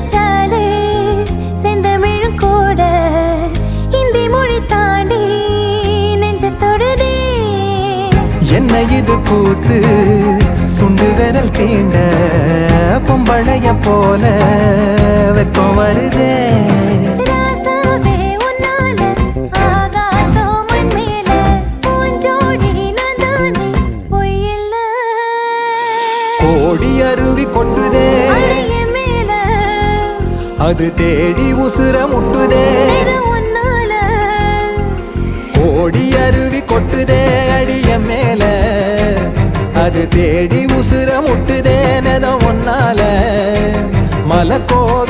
நினைச்சாலே செந்தமிழும் கூட இந்தி மொழி தாண்டி நெஞ்ச தொடுதே. என்ன இது கூத்து சுண்டு விரல் தீண்ட பொம்பளைய போல வெக்கம் வருதே. ராசாவே உன்னால ஆகாசம் மண் மேல பூஞ்சோடி நான் தானே பொய்யில்ல. கோடி அருவி கொட்டுதே அறைய மேல அது தேடி உசுர முட்டுதே. இது உன்னால கோடி அருவி கொட்டுதே அடிய மேல அது தேடி உசுர முட்டுதே. நெத ஒன்னால மலை கோவில்